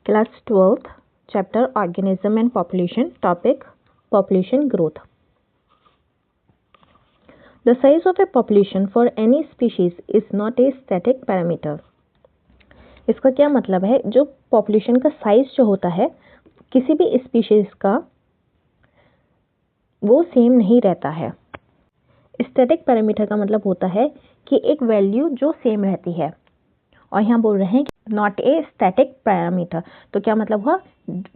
Class 12th, Chapter Organism and Population, Topic Population Growth. The size of a population for any species is not a static parameter. इसका क्या मतलब है? जो population का size जो होता है किसी भी स्पीशीज का वो सेम नहीं रहता है. स्टैटिक पैरामीटर का मतलब होता है कि एक वैल्यू जो सेम रहती है, और यहाँ बोल रहे हैं कि नॉट ए स्टैटिक पैरामीटर. तो क्या मतलब हुआ?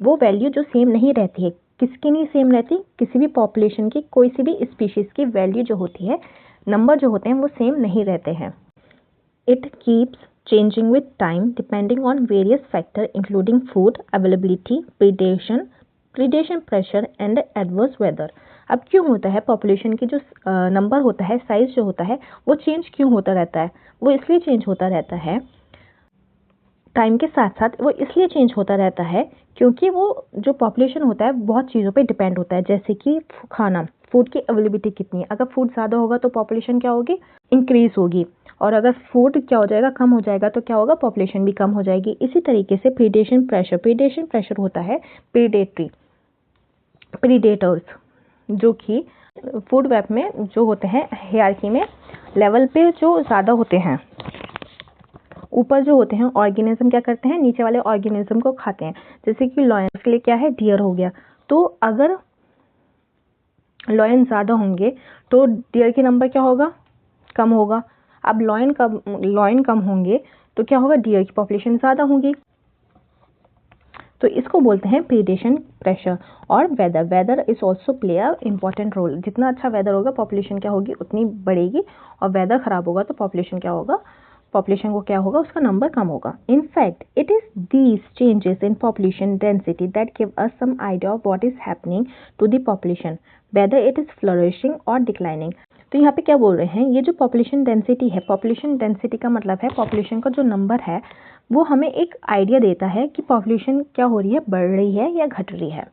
वो वैल्यू जो सेम नहीं रहती है. किसकी नहीं सेम रहती? किसी भी पॉपुलेशन की कोई सी भी स्पीशीज की वैल्यू जो होती है, नंबर जो होते हैं वो सेम नहीं रहते हैं. It keeps changing with time depending on various factors including food availability, predation pressure and adverse weather. अब क्यों होता है पॉपुलेशन की जो नंबर होता है, साइज जो होता है वो चेंज क्यों होता रहता है? वो इसलिए चेंज होता रहता है, टाइम के साथ साथ वो इसलिए चेंज होता रहता है क्योंकि वो जो पॉपुलेशन होता है बहुत चीज़ों पे डिपेंड होता है. जैसे कि खाना, फूड की अवेलेबिलिटी कितनी है. अगर फूड ज़्यादा होगा तो पॉपुलेशन क्या होगी? इंक्रीज होगी. और अगर फूड क्या हो जाएगा? कम हो जाएगा तो क्या होगा? पॉपुलेशन भी कम हो जाएगी. इसी तरीके से प्रीडेशन प्रेशर होता है प्रीडेटर्स, जो कि फूड वेब में जो होते हैं हायरार्की में लेवल पे जो ज़्यादा होते हैं, ऊपर जो होते हैं ऑर्गेनिज्म क्या करते हैं? नीचे वाले ऑर्गेनिज्म को खाते हैं. जैसे कि लॉयन के लिए क्या है? डियर हो गया. तो अगर लॉयन ज़्यादा होंगे तो डियर की नंबर क्या होगा? कम होगा. अब लॉयन कम होंगे तो क्या होगा? डियर की पॉपुलेशन ज़्यादा होगी. तो इसको बोलते हैं प्रीडेशन प्रेशर. और weather is also play a important role. जितना अच्छा वेदर होगा पॉपुलेशन क्या होगी? उतनी बढ़ेगी. और वेदर खराब होगा तो पॉपुलेशन क्या होगा? पॉपुलेशन को क्या होगा? उसका नंबर कम होगा. In fact it is these changes in population density that give us some idea of what is happening to the population, whether it is flourishing और डिक्लाइनिंग. तो यहाँ पे क्या बोल रहे हैं? ये जो पॉपुलेशन डेंसिटी है, पॉपुलेशन डेंसिटी का मतलब है पॉपुलेशन का जो नंबर है वो हमें एक आइडिया देता है कि पॉपुलेशन क्या हो रही है? बढ़ रही है या घट रही है.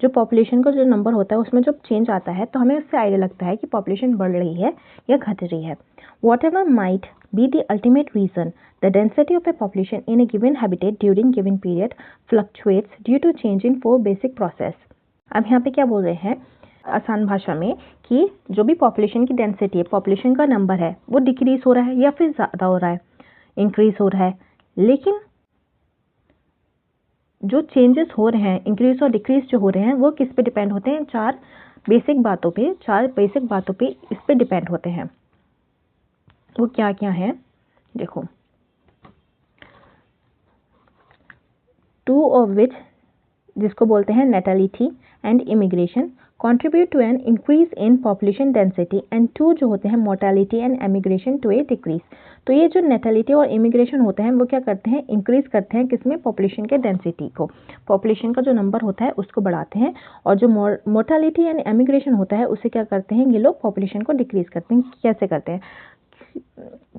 जो पॉपुलेशन का जो नंबर होता है उसमें जब चेंज आता है तो हमें उससे आइडिया लगता है कि पॉपुलेशन बढ़ रही है या घट रही है. Whatever might be the ultimate reason, the density of a population in a given habitat during given period fluctuates due to change in four basic process. अब यहाँ पे क्या बोल रहे हैं आसान भाषा में कि जो भी पॉपुलेशन की डेंसिटी है, पॉपुलेशन का नंबर है, वो डिक्रीज हो रहा है या फिर ज़्यादा हो रहा है, इंक्रीज हो रहा है. लेकिन जो चेंजेस हो रहे हैं, इंक्रीज और डिक्रीज जो हो रहे हैं, वो किस पे डिपेंड होते हैं? चार बेसिक बातों पे इस पे डिपेंड होते हैं. वो क्या क्या है देखो. टू ऑफ विच, जिसको बोलते हैं natality and immigration, contribute to an increase in population density, and to जो होते हैं mortality and emigration to a decrease. तो ये जो नेटलिटी और इमिग्रेशन होते हैं वो क्या करते हैं? इंक्रीज करते हैं किसमें? पॉपुलेशन के डेंसिटी को. पॉपुलेशन का जो नंबर होता है उसको बढ़ाते हैं. और जो मोर्टेलिटी एंड एमिग्रेशन होता है उससे क्या करते हैं? ये लोग पॉपुलेशन को डिक्रीज करते हैं. कैसे करते हैं?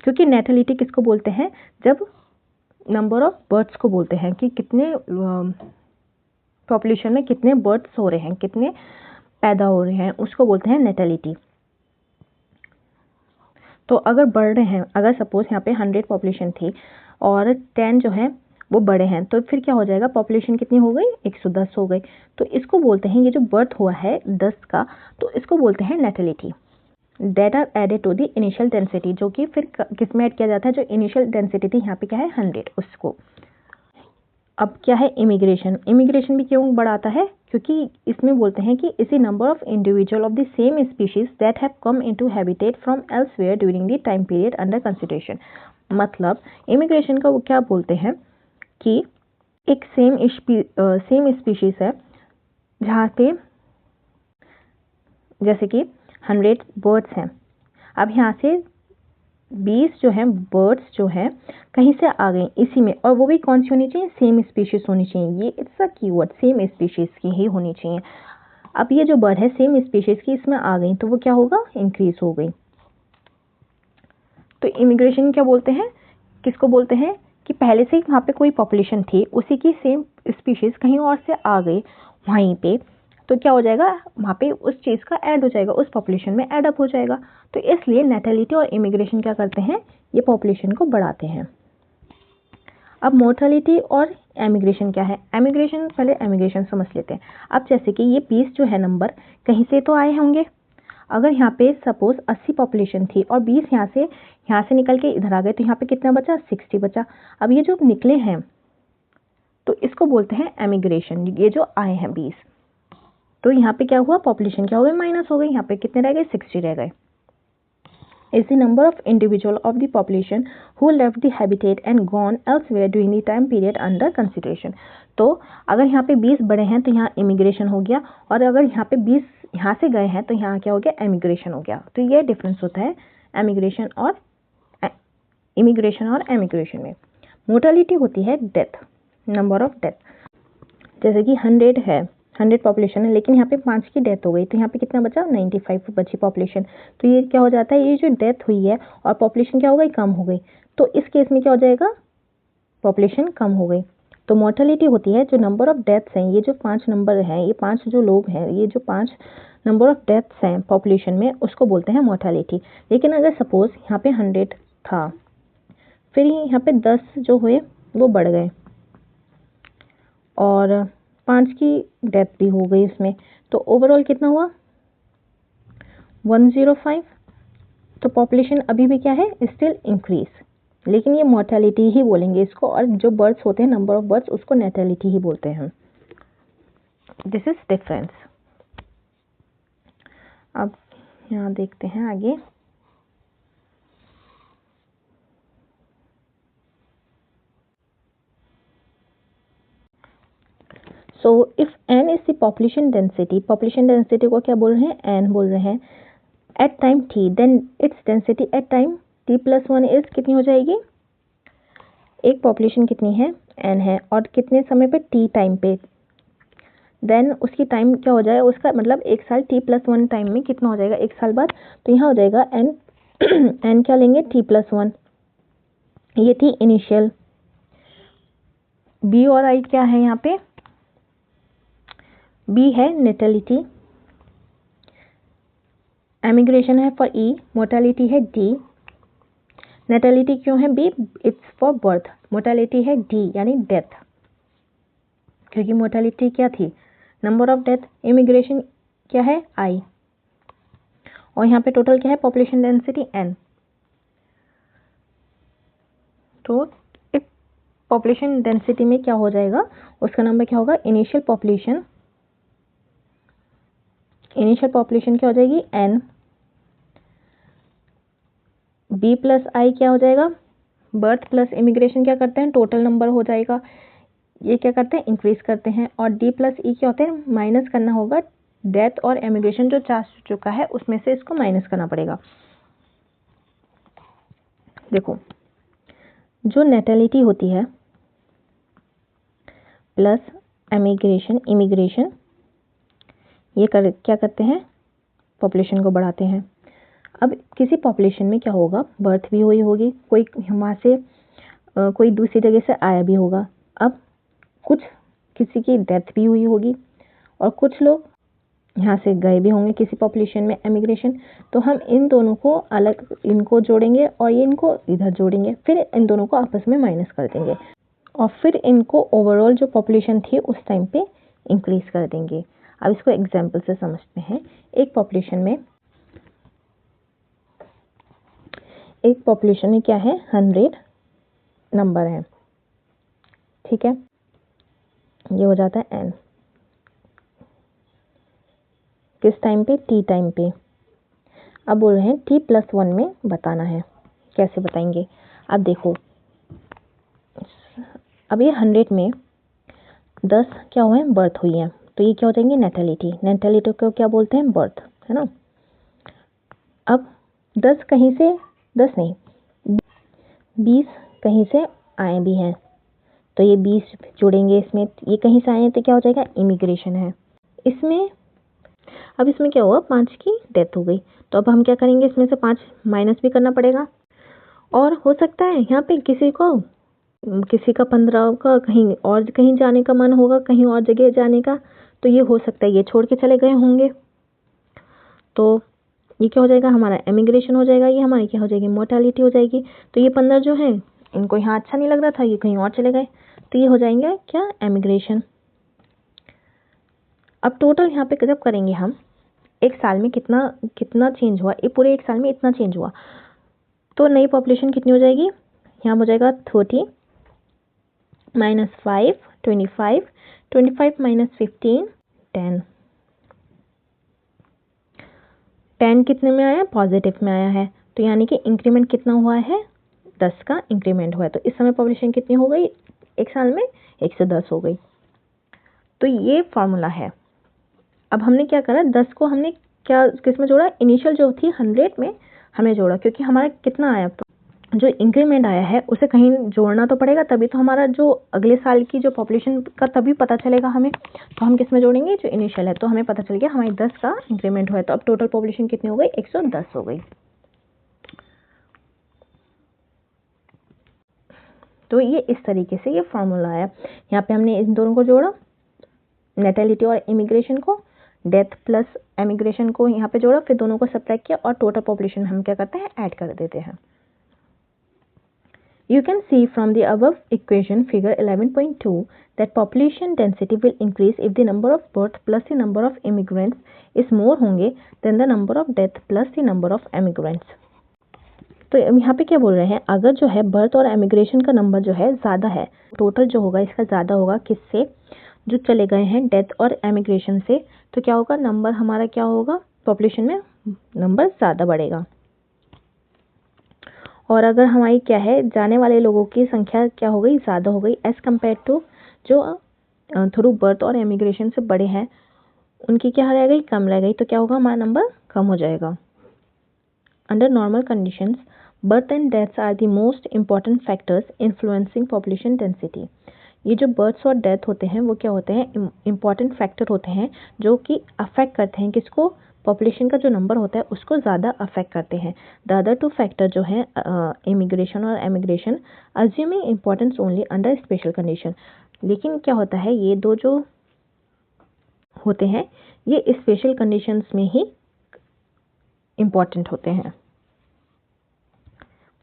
क्योंकि नेटलिटी किसको बोलते हैं? जब नंबर ऑफ बर्ड्स को बोलते हैं कि कितने पॉपुलेशन में कितने बर्ड्स हो रहे हैं, कितने पैदा हो रहे हैं, उसको बोलते हैं नेटलिटी. तो अगर बढ़ रहे हैं, अगर सपोज यहाँ पे 100 पॉपुलेशन थी और 10 जो है वो बड़े हैं, तो फिर क्या हो जाएगा? पॉपुलेशन कितनी हो गई? 110 हो गई. तो इसको बोलते हैं, ये जो बर्थ हुआ है 10 का, तो इसको बोलते हैं natality. That are added to the initial density, जो कि फिर किस में ऐड किया जाता है? जो इनिशियल डेंसिटी थी यहाँ पे क्या है? 100, उसको. अब क्या है? इमिग्रेशन भी क्यों बढ़ाता है? क्योंकि इसमें बोलते हैं कि इसी number of individual of the same species that have come into habitat from elsewhere during the time period under consideration. मतलब इमिग्रेशन का वो क्या बोलते हैं कि एक सेम स्पीशीज है जहाँ पे जैसे कि 100 बर्ड्स हैं. अब यहाँ से 20 जो हैं बर्ड्स जो हैं कहीं से आ गई इसी में, और वो भी कौन सी होनी चाहिए? सेम स्पीशीज होनी चाहिए. ये it's a keyword, same species की ही होनी चाहिए. अब ये जो बर्ड है सेम स्पीशीज की इसमें आ गई तो वो क्या होगा? इंक्रीज हो गई. तो इमिग्रेशन क्या बोलते हैं? किसको बोलते हैं? कि पहले से ही वहाँ पे कोई पॉपुलेशन थी, उसी की सेम स्पीशीज कहीं और से आ गई वहीं पे, तो क्या हो जाएगा? वहाँ पे उस चीज़ का ऐड हो जाएगा, उस पॉपुलेशन में ऐड अप हो जाएगा. तो इसलिए नेटलिटी और इमिग्रेशन क्या करते हैं? ये पॉपुलेशन को बढ़ाते हैं. अब मोर्टेलिटी और एमिग्रेशन क्या है। एमिग्रेशन, पहले एमिग्रेशन समझ लेते हैं। अब जैसे कि ये 20 जो है नंबर कहीं से तो आए होंगे। अगर यहाँ पे सपोज 80 पॉपुलेशन थी और 20 यहाँ से निकल के इधर आ गए तो यहाँ पे कितना बचा, 60 बचा। अब ये जो निकले हैं तो इसको बोलते हैं एमिग्रेशन। ये जो आए हैं 20, तो यहाँ पे क्या हुआ, पॉपुलेशन क्या हो गई, माइनस हो गई। यहाँ पे कितने रह गए, 60 रह गए। is the number of individual of the population who left the habitat and gone elsewhere during the time period under consideration। तो अगर यहाँ पे 20 बड़े हैं तो यहाँ इमिग्रेशन हो गया, और अगर यहाँ पे 20 यहाँ से गए हैं तो यहाँ क्या हो गया, एमिग्रेशन हो गया। तो ये डिफरेंस होता है इमिग्रेशन और एमिग्रेशन में। मोर्टेलिटी होती है डेथ, नंबर ऑफ डेथ। जैसे कि 100 पॉपुलेशन है लेकिन यहाँ पे 5 की डेथ हो गई तो यहाँ पे कितना बचा, 95 बची पॉपुलेशन। तो ये क्या हो जाता है, ये जो डेथ हुई है और पॉपुलेशन क्या हो गई, कम हो गई। तो इस केस में क्या हो जाएगा, पॉपुलेशन कम हो गई। तो मोर्टेलिटी होती है जो नंबर ऑफ डेथ्स हैं, ये जो 5 नंबर हैं, ये 5 जो लोग हैं, ये जो 5 नंबर ऑफ डेथ्स हैं पॉपुलेशन में, उसको बोलते हैं मोर्टेलिटी। लेकिन अगर सपोज यहाँ पे 100 था, फिर यहाँ पे 10 जो हुए वो बढ़ गए और 5 की डेथ भी हो गई इसमें, तो ओवरऑल कितना हुआ, 105। तो पॉपुलेशन अभी भी क्या है, स्टिल इंक्रीज, लेकिन ये मोर्टेलिटी ही बोलेंगे इसको, और जो बर्थ्स होते हैं, नंबर ऑफ बर्थ्स, उसको नेटेलिटी ही बोलते हैं। This is difference. अब यहाँ देखते हैं आगे। So if n is the population density, population density को क्या बोल रहे हैं, n बोल रहे हैं, at time t, then its density at time t+1 is कितनी हो जाएगी, एक पॉपुलेशन कितनी है, n है, और कितने समय पे, t टाइम पे, देन उसकी टाइम क्या हो जाएगा, उसका मतलब 1 साल t+1 टाइम में कितना हो जाएगा, 1 साल बाद। तो यहाँ हो जाएगा n n क्या लेंगे, t+1, ये थी इनिशियल। b और i क्या है यहाँ पे, b है नेटेलिटी, एमिग्रेशन है फॉर e, मोर्टेलिटी है d। नेटेलिटी क्यों है b, it's for birth, mortality है d यानी डेथ, क्योंकि मोर्टेलिटी क्या थी, नंबर ऑफ डेथ, इमिग्रेशन क्या है i, और यहाँ पे टोटल क्या है, पॉपुलेशन डेंसिटी n। तो इस पॉपुलेशन डेंसिटी में क्या हो जाएगा, उसका नंबर क्या होगा, इनिशियल पॉपुलेशन क्या हो जाएगी, n, b प्लस आई क्या हो जाएगा, बर्थ प्लस इमिग्रेशन क्या करते हैं, टोटल नंबर हो जाएगा, ये क्या करते हैं, इंक्रीज करते हैं, और d प्लस ई क्या होते हैं, माइनस करना होगा, डेथ और एमिग्रेशन जो जा चुका है उसमें से इसको माइनस करना पड़ेगा। देखो, जो नेटेलिटी होती है प्लस इमिग्रेशन, ये क्या करते हैं, पॉपुलेशन को बढ़ाते हैं। अब किसी पॉपुलेशन में क्या होगा, बर्थ भी हुई होगी, कोई वहाँ से कोई दूसरी जगह से आया भी होगा, अब किसी की डेथ भी हुई होगी, और कुछ लोग यहाँ से गए भी होंगे किसी पॉपुलेशन में, एमिग्रेशन। तो हम इन दोनों को अलग, इनको जोड़ेंगे और ये इनको इधर जोड़ेंगे, फिर इन दोनों को आपस में माइनस कर देंगे, और फिर इनको ओवरऑल जो पॉपुलेशन थी उस टाइम पे इंक्रीज कर देंगे। अब इसको एग्जाम्पल से समझते हैं। एक पॉपुलेशन में क्या है, 100 नंबर है, ठीक है, ये हो जाता है n, किस टाइम पे, t टाइम पे। अब बोल रहे हैं t+1 में बताना है, कैसे बताएंगे। अब देखो, अब ये 100 में 10 क्या हुए हैं, बर्थ हुई है, तो ये क्या हो जाएंगे, नेटेलिटी को क्या बोलते हैं, बर्थ, है ना। अब 10 कहीं से, 10 नहीं 20 कहीं से आए भी हैं, तो ये 20 जोड़ेंगे इसमें, ये कहीं से आए हैं तो क्या हो जाएगा, इमिग्रेशन है। अब इसमें क्या हुआ, 5 की डेथ हो गई, तो अब हम क्या करेंगे, इसमें से 5 माइनस भी करना पड़ेगा, और हो सकता है यहाँ पे किसी का 15 का कहीं जाने का मन होगा, कहीं और जगह जाने का, तो ये हो सकता है ये छोड़ के चले गए होंगे, तो ये क्या हो जाएगा, हमारा एमिग्रेशन हो जाएगा, ये हमारी क्या हो जाएगी, मोर्टेलिटी हो जाएगी। तो ये 15 जो है इनको यहाँ अच्छा नहीं लग रहा था, ये कहीं और चले गए, तो ये हो जाएंगे क्या, एमिग्रेशन। अब टोटल यहाँ पे जब करेंगे हम, एक साल में कितना कितना चेंज हुआ, ये पूरे एक साल में इतना चेंज हुआ, तो नई पॉपुलेशन कितनी हो जाएगी, यहाँ हो जाएगा 30 -5 25, 25 -15 10। 10 कितने में आया, पॉजिटिव में आया है, तो यानी कि इंक्रीमेंट कितना हुआ है, 10 का इंक्रीमेंट हुआ है। तो इस समय पॉपुलेशन कितनी हो गई, एक साल में 110 हो गई। तो ये फॉर्मूला है। अब हमने क्या करा, 10 को हमने क्या किस में जोड़ा, इनिशियल जो थी 100 में हमने जोड़ा, क्योंकि हमारा कितना आया, जो इंक्रीमेंट आया है उसे कहीं जोड़ना तो पड़ेगा, तभी तो हमारा जो अगले साल की जो पॉपुलेशन का तभी पता चलेगा हमें। तो हम किस में जोड़ेंगे, जो इनिशियल है। तो हमें पता चल गया हमारी 10 का इंक्रीमेंट हुआ है, तो अब टोटल पॉपुलेशन कितनी हो गई, 110 हो गई। तो ये इस तरीके से ये फॉर्मूला आया। यहाँ पे हमने इन दोनों को जोड़ा, नेटेलिटी और इमिग्रेशन को, डेथ प्लस एमिग्रेशन को यहाँ पे जोड़ा, फिर दोनों को सब्ट्रैक्ट किया और टोटल पॉपुलेशन हम क्या करते हैं, ऐड कर देते हैं। You can see from the above equation figure 11.2 that population density will increase if the number of birth plus the number of immigrants is more होंगे than the number of death plus the number of immigrants। तो यहाँ पे क्या बोल रहे हैं, अगर जो है बर्थ और एमिग्रेशन का नंबर जो है ज़्यादा है, टोटल जो होगा इसका ज़्यादा होगा किससे, जो चले गए हैं डेथ और एमिग्रेशन से, तो क्या होगा, नंबर हमारा क्या होगा, पॉपुलेशन में नंबर ज़्यादा बढ़ेगा। और अगर हमारी क्या है, जाने वाले लोगों की संख्या क्या हो गई, ज़्यादा हो गई एज़ कम्पेयर टू जो थ्रू बर्थ और एमिग्रेशन से बड़े हैं, उनकी क्या रह गई, कम रह गई, तो क्या होगा, हमारा नंबर कम हो जाएगा। Under normal conditions birth and deaths are the most important factors influencing population density. ये जो बर्थ्स और डेथ होते हैं वो क्या होते हैं, इंपॉर्टेंट फैक्टर होते हैं जो कि अफेक्ट करते हैं किसको, पॉपुलेशन का जो नंबर होता है उसको ज़्यादा अफेक्ट करते हैं। द अदर टू फैक्टर जो है इमिग्रेशन और emigration assuming importance only under special condition. लेकिन क्या होता है, ये दो जो होते हैं ये स्पेशल कंडीशंस में ही इम्पॉर्टेंट होते हैं।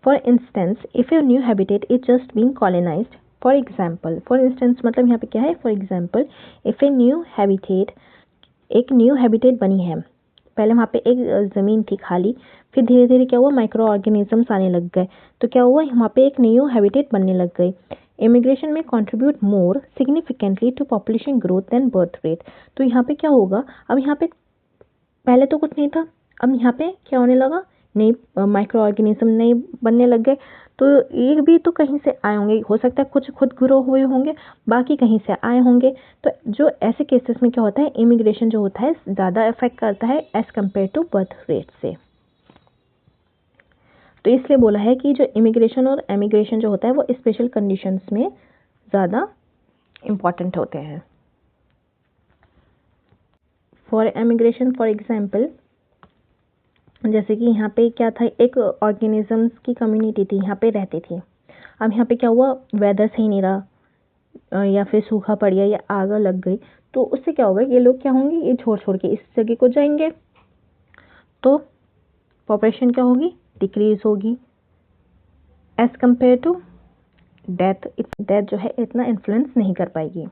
For instance if your new habitat is just being colonised, for example, for instance मतलब यहाँ पे क्या है, for example if a new habitat, एक न्यू हैबिटेट बनी है, पहले वहाँ पे एक ज़मीन थी खाली, फिर धीरे धीरे क्या हुआ, माइक्रो ऑर्गेनिजम्स आने लग गए, तो क्या हुआ, वहाँ पे एक न्यू हैबिटेट बनने लग गई। इमिग्रेशन में contribute more significantly to population growth than birth rate. तो यहाँ पे क्या होगा, अब यहाँ पे पहले तो कुछ नहीं था, अब यहाँ पे क्या होने लगा, नई माइक्रो ऑर्गेनिज्म नए बनने लग गए, तो एक भी तो कहीं से आए होंगे, हो सकता है कुछ खुद ग्रो हुए होंगे, बाकी कहीं से आए होंगे। तो जो ऐसे केसेस में क्या होता है, इमिग्रेशन जो होता है ज़्यादा इफेक्ट करता है as compare to birth rate से। तो इसलिए बोला है कि जो इमिग्रेशन और एमिग्रेशन जो होता है वो स्पेशल कंडीशंस में ज़्यादा इम्पॉर्टेंट होते हैं। फॉर एमिग्रेशन फॉर एग्जाम्पल, जैसे कि यहाँ पे क्या था, एक ऑर्गेनिजम्स की कम्युनिटी थी, यहाँ पे रहती थी। अब यहाँ पे क्या हुआ, वेदर सही नहीं रहा या फिर सूखा पड़ गया या आग लग गई, तो उससे क्या होगा, ये लोग क्या होंगे, ये छोड़ छोड़ के इस जगह को जाएंगे, तो पॉपुलेशन क्या होगी, डिक्रीज होगी as compare to death. Death जो है इतना इन्फ्लुएंस नहीं कर पाएगी।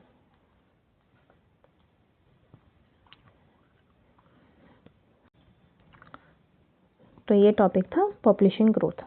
तो ये टॉपिक था पॉपुलेशन ग्रोथ।